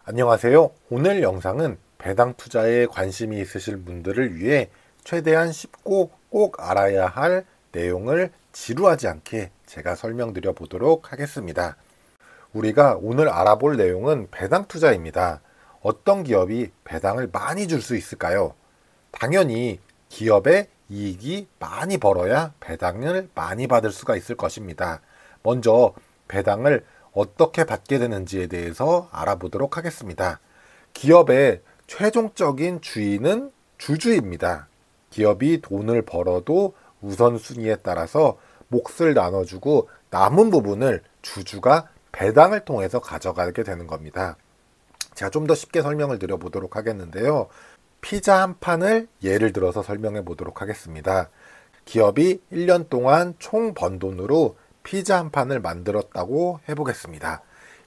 안녕하세요. 오늘 영상은 배당 투자에 관심이 있으실 분들을 위해 최대한 쉽고 꼭 알아야 할 내용을 지루하지 않게 제가 설명드려 보도록 하겠습니다. 우리가 오늘 알아볼 내용은 배당 투자입니다. 어떤 기업이 배당을 많이 줄 수 있을까요? 당연히 기업의 이익이 많이 벌어야 배당을 많이 받을 수가 있을 것입니다. 먼저 배당을 어떻게 받게 되는지에 대해서 알아보도록 하겠습니다. 기업의 최종적인 주인은 주주입니다. 기업이 돈을 벌어도 우선순위에 따라서 몫을 나눠주고 남은 부분을 주주가 배당을 통해서 가져가게 되는 겁니다. 제가 좀 더 쉽게 설명을 드려보도록 하겠는데요. 피자 한 판을 예를 들어서 설명해 보도록 하겠습니다. 기업이 1년 동안 총 번 돈으로 피자 한 판을 만들었다고 해보겠습니다.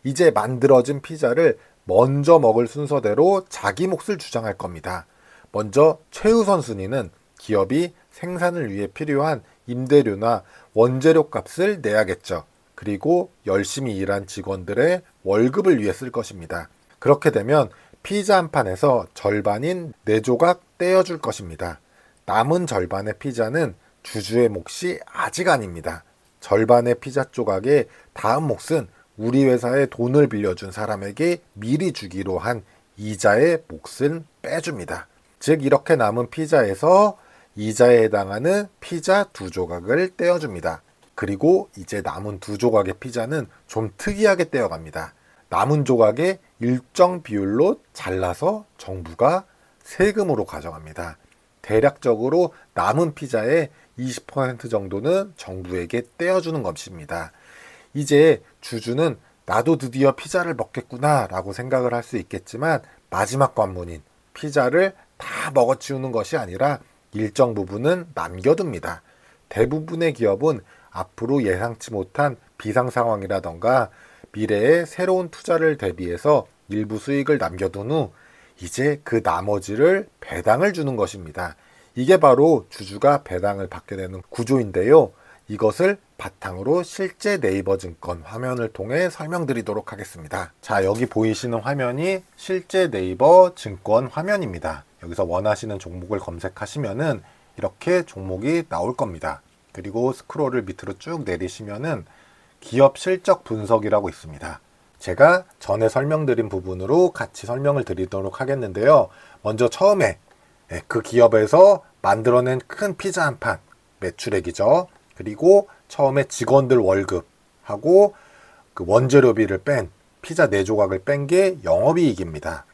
이제 만들어진 피자를 먼저 먹을 순서대로 자기 몫을 주장할 겁니다. 먼저 최우선 순위는 기업이 생산을 위해 필요한 임대료나 원재료 값을 내야겠죠. 그리고 열심히 일한 직원들의 월급을 위해 쓸 것입니다. 그렇게 되면 피자 한 판에서 절반인 4조각 떼어줄 것입니다. 남은 절반의 피자는 주주의 몫이 아직 아닙니다. 절반의 피자 조각의 다음 몫은 우리 회사에 돈을 빌려준 사람에게 미리 주기로 한 이자의 몫은 빼줍니다. 즉 이렇게 남은 피자에서 이자에 해당하는 피자 2조각을 떼어줍니다. 그리고 이제 남은 2조각의 피자는 좀 특이하게 떼어갑니다. 남은 조각의 일정 비율로 잘라서 정부가 세금으로 가져갑니다. 대략적으로 남은 피자의 20% 정도는 정부에게 떼어주는 것입니다. 이제 주주는 나도 드디어 피자를 먹겠구나 라고 생각을 할 수 있겠지만 마지막 관문인 피자를 다 먹어치우는 것이 아니라 일정 부분은 남겨둡니다. 대부분의 기업은 앞으로 예상치 못한 비상 상황이라던가 미래의 새로운 투자를 대비해서 일부 수익을 남겨둔 후 이제 그 나머지를 배당을 주는 것입니다. 이게 바로 주주가 배당을 받게 되는 구조인데요. 이것을 바탕으로 실제 네이버 증권 화면을 통해 설명드리도록 하겠습니다. 자, 여기 보이시는 화면이 실제 네이버 증권 화면입니다. 여기서 원하시는 종목을 검색하시면은 이렇게 종목이 나올 겁니다. 그리고 스크롤을 밑으로 쭉 내리시면은 기업 실적 분석이라고 있습니다. 제가 전에 설명드린 부분으로 같이 설명을 드리도록 하겠는데요. 먼저 처음에 그 기업에서 만들어낸 큰 피자 한 판, 매출액이죠. 그리고 처음에 직원들 월급하고 그 원재료비를 뺀 피자 4조각을 뺀 게 영업이익입니다.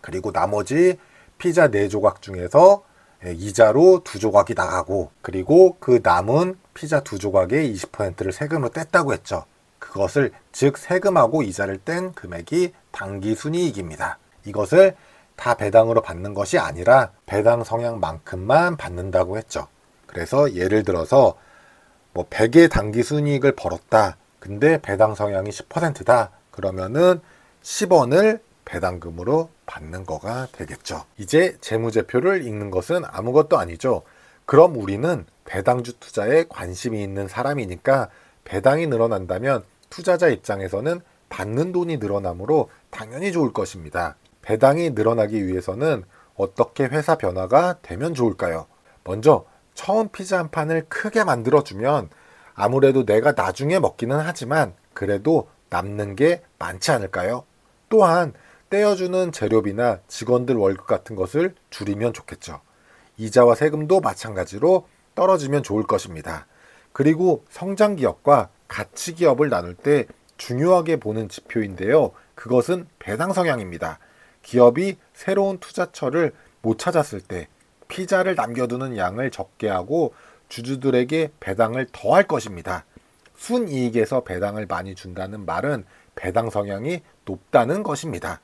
그리고 나머지 피자 4조각 중에서 이자로 2조각이 나가고 그리고 그 남은 피자 2조각의 20%를 세금으로 뗐다고 했죠. 그것을 즉 세금하고 이자를 뗀 금액이 당기순이익입니다. 이것을 다 배당으로 받는 것이 아니라 배당 성향만큼만 받는다고 했죠. 그래서 예를 들어서 100의 당기순이익을 벌었다. 근데 배당 성향이 10%다. 그러면은 10원을 배당금으로 받는 거가 되겠죠. 이제 재무제표를 읽는 것은 아무것도 아니죠. 그럼 우리는 배당주 투자에 관심이 있는 사람이니까 배당이 늘어난다면 투자자 입장에서는 받는 돈이 늘어나므로 당연히 좋을 것입니다. 배당이 늘어나기 위해서는 어떻게 회사 변화가 되면 좋을까요? 먼저 처음 피자 한 판을 크게 만들어주면 아무래도 내가 나중에 먹기는 하지만 그래도 남는 게 많지 않을까요? 또한 떼어주는 재료비나 직원들 월급 같은 것을 줄이면 좋겠죠. 이자와 세금도 마찬가지로 떨어지면 좋을 것입니다. 그리고 성장기업과 가치기업을 나눌 때 중요하게 보는 지표인데요. 그것은 배당 성향입니다. 기업이 새로운 투자처를 못 찾았을 때 피자를 남겨두는 양을 적게 하고 주주들에게 배당을 더 할 것입니다. 순이익에서 배당을 많이 준다는 말은 배당 성향이 높다는 것입니다.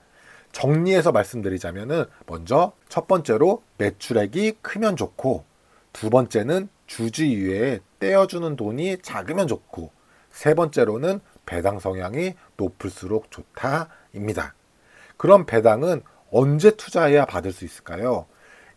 정리해서 말씀드리자면은 먼저 첫 번째로 매출액이 크면 좋고 두 번째는 주주 이외에 떼어주는 돈이 작으면 좋고 세 번째로는 배당 성향이 높을수록 좋다입니다. 그럼 배당은 언제 투자해야 받을 수 있을까요?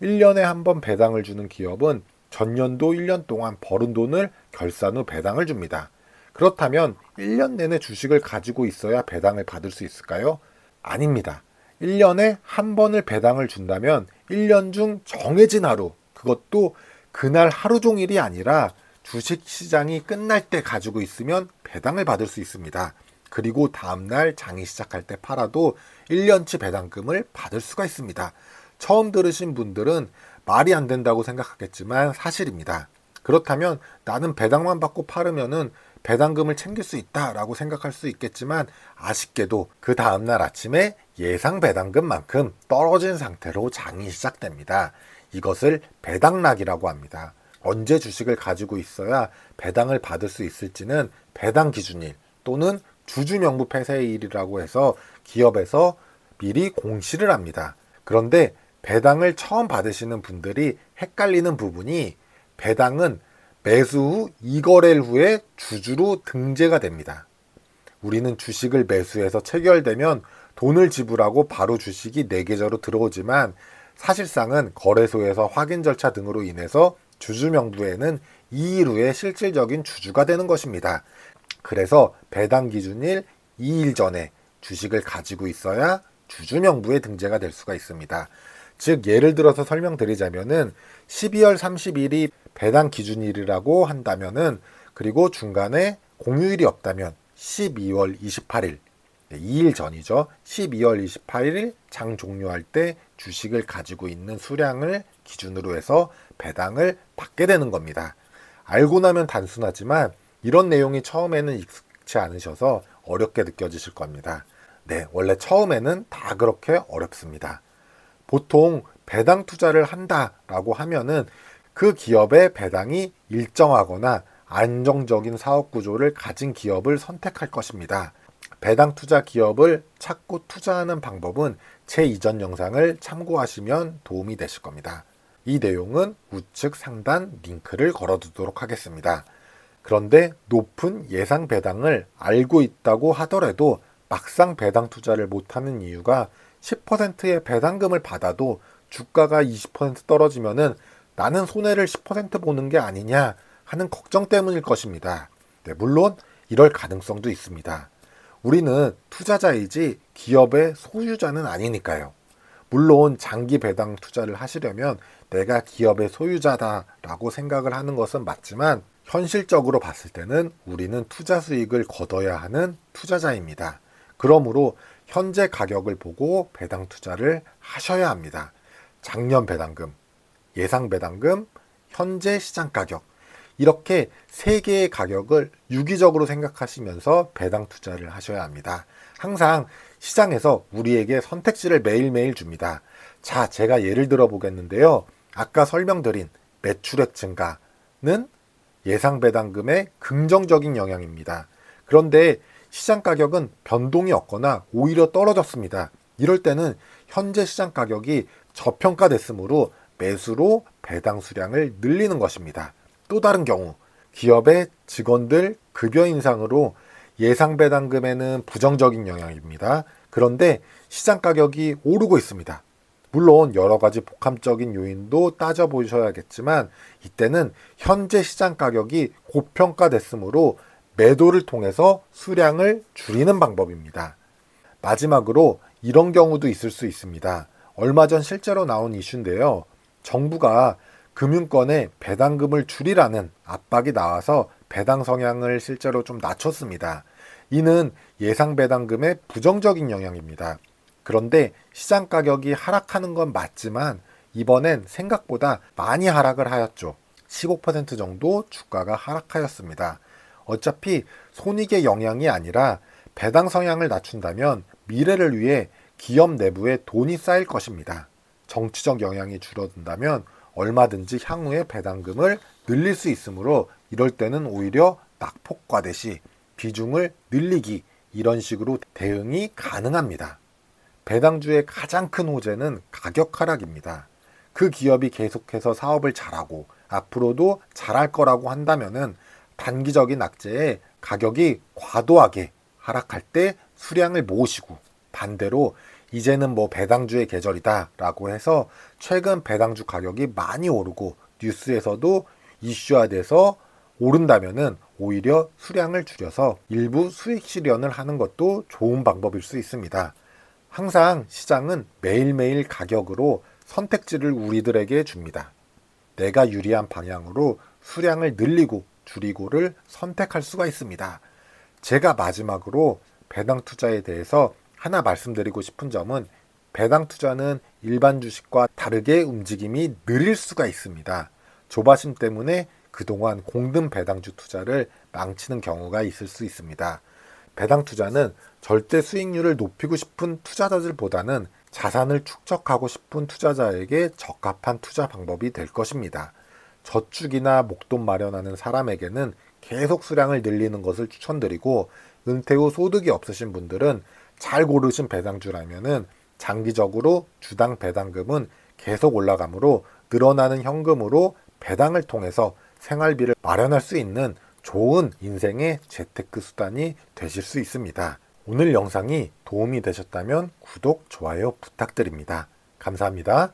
1년에 한 번 배당을 주는 기업은 전년도 1년 동안 벌은 돈을 결산 후 배당을 줍니다. 그렇다면 1년 내내 주식을 가지고 있어야 배당을 받을 수 있을까요? 아닙니다. 1년에 한 번을 배당을 준다면 1년 중 정해진 하루, 그것도 그날 하루 종일이 아니라 주식시장이 끝날 때 가지고 있으면 배당을 받을 수 있습니다. 그리고 다음날 장이 시작할 때 팔아도 1년치 배당금을 받을 수가 있습니다. 처음 들으신 분들은 말이 안 된다고 생각하겠지만 사실입니다. 그렇다면 나는 배당만 받고 팔으면은 배당금을 챙길 수 있다라고 생각할 수 있겠지만 아쉽게도 그 다음날 아침에 예상 배당금만큼 떨어진 상태로 장이 시작됩니다. 이것을 배당락이라고 합니다. 언제 주식을 가지고 있어야 배당을 받을 수 있을지는 배당 기준일 또는 주주명부 폐쇄일이라고 해서 기업에서 미리 공시를 합니다. 그런데 배당을 처음 받으시는 분들이 헷갈리는 부분이 배당은 매수 후 2거래일 후에 주주로 등재가 됩니다. 우리는 주식을 매수해서 체결되면 돈을 지불하고 바로 주식이 내 계좌로 들어오지만 사실상은 거래소에서 확인 절차 등으로 인해서 주주 명부에는 2일 후에 실질적인 주주가 되는 것입니다. 그래서 배당 기준일 2일 전에 주식을 가지고 있어야 주주 명부에 등재가 될 수가 있습니다. 즉 예를 들어서 설명드리자면은 12월 30일이 배당 기준일이라고 한다면은 그리고 중간에 공휴일이 없다면 12월 28일 2일 전이죠. 12월 28일 장 종료할 때 주식을 가지고 있는 수량을 기준으로 해서 배당을 받게 되는 겁니다. 알고 나면 단순하지만 이런 내용이 처음에는 익숙치 않으셔서 어렵게 느껴지실 겁니다. 네, 원래 처음에는 다 그렇게 어렵습니다. 보통 배당 투자를 한다라고 하면은 그 기업의 배당이 일정하거나 안정적인 사업 구조를 가진 기업을 선택할 것입니다. 배당 투자 기업을 찾고 투자하는 방법은 제 이전 영상을 참고하시면 도움이 되실 겁니다. 이 내용은 우측 상단 링크를 걸어두도록 하겠습니다. 그런데 높은 예상 배당을 알고 있다고 하더라도 막상 배당 투자를 못하는 이유가 10%의 배당금을 받아도 주가가 20% 떨어지면은 나는 손해를 10% 보는 게 아니냐 하는 걱정 때문일 것입니다. 네, 물론 이럴 가능성도 있습니다. 우리는 투자자이지 기업의 소유자는 아니니까요. 물론 장기 배당 투자를 하시려면 내가 기업의 소유자다라고 생각을 하는 것은 맞지만 현실적으로 봤을 때는 우리는 투자 수익을 거둬야 하는 투자자입니다. 그러므로 현재 가격을 보고 배당 투자를 하셔야 합니다. 작년 배당금, 예상 배당금, 현재 시장 가격 이렇게 세 개의 가격을 유기적으로 생각하시면서 배당 투자를 하셔야 합니다. 항상 시장에서 우리에게 선택지를 매일매일 줍니다. 자, 제가 예를 들어 보겠는데요. 아까 설명드린 매출액 증가는 예상 배당금의 긍정적인 영향입니다. 그런데 시장 가격은 변동이 없거나 오히려 떨어졌습니다. 이럴 때는 현재 시장 가격이 저평가됐으므로 매수로 배당 수량을 늘리는 것입니다. 또 다른 경우 기업의 직원들 급여 인상으로 예상 배당금에는 부정적인 영향입니다. 그런데 시장 가격이 오르고 있습니다. 물론 여러 가지 복합적인 요인도 따져보셔야겠지만 이때는 현재 시장 가격이 고평가됐으므로 매도를 통해서 수량을 줄이는 방법입니다. 마지막으로 이런 경우도 있을 수 있습니다. 얼마 전 실제로 나온 이슈인데요. 정부가 금융권에 배당금을 줄이라는 압박이 나와서 배당 성향을 실제로 좀 낮췄습니다. 이는 예상 배당금의 부정적인 영향입니다. 그런데 시장 가격이 하락하는 건 맞지만 이번엔 생각보다 많이 하락을 하였죠. 15% 정도 주가가 하락하였습니다. 어차피 손익의 영향이 아니라 배당 성향을 낮춘다면 미래를 위해 기업 내부에 돈이 쌓일 것입니다. 정치적 영향이 줄어든다면 얼마든지 향후에 배당금을 늘릴 수 있으므로 이럴 때는 오히려 낙폭과대시 비중을 늘리기 이런 식으로 대응이 가능합니다. 배당주의 가장 큰 호재는 가격 하락입니다. 그 기업이 계속해서 사업을 잘하고 앞으로도 잘할 거라고 한다면은 단기적인 악재에 가격이 과도하게 하락할 때 수량을 모으시고 반대로 이제는 뭐 배당주의 계절이다 라고 해서 최근 배당주 가격이 많이 오르고 뉴스에서도 이슈화돼서 오른다면은 오히려 수량을 줄여서 일부 수익 실현을 하는 것도 좋은 방법일 수 있습니다. 항상 시장은 매일매일 가격으로 선택지를 우리들에게 줍니다. 내가 유리한 방향으로 수량을 늘리고 줄이고를 선택할 수가 있습니다. 제가 마지막으로 배당 투자에 대해서 하나 말씀드리고 싶은 점은 배당 투자는 일반 주식과 다르게 움직임이 느릴 수가 있습니다. 조바심 때문에 그동안 공든 배당주 투자를 망치는 경우가 있을 수 있습니다. 배당 투자는 절대 수익률을 높이고 싶은 투자자들보다는 자산을 축적하고 싶은 투자자에게 적합한 투자 방법이 될 것입니다. 저축이나 목돈 마련하는 사람에게는 계속 수량을 늘리는 것을 추천드리고, 은퇴 후 소득이 없으신 분들은 잘 고르신 배당주라면은 장기적으로 주당 배당금은 계속 올라가므로 늘어나는 현금으로 배당을 통해서 생활비를 마련할 수 있는 좋은 인생의 재테크 수단이 되실 수 있습니다. 오늘 영상이 도움이 되셨다면 구독, 좋아요 부탁드립니다. 감사합니다.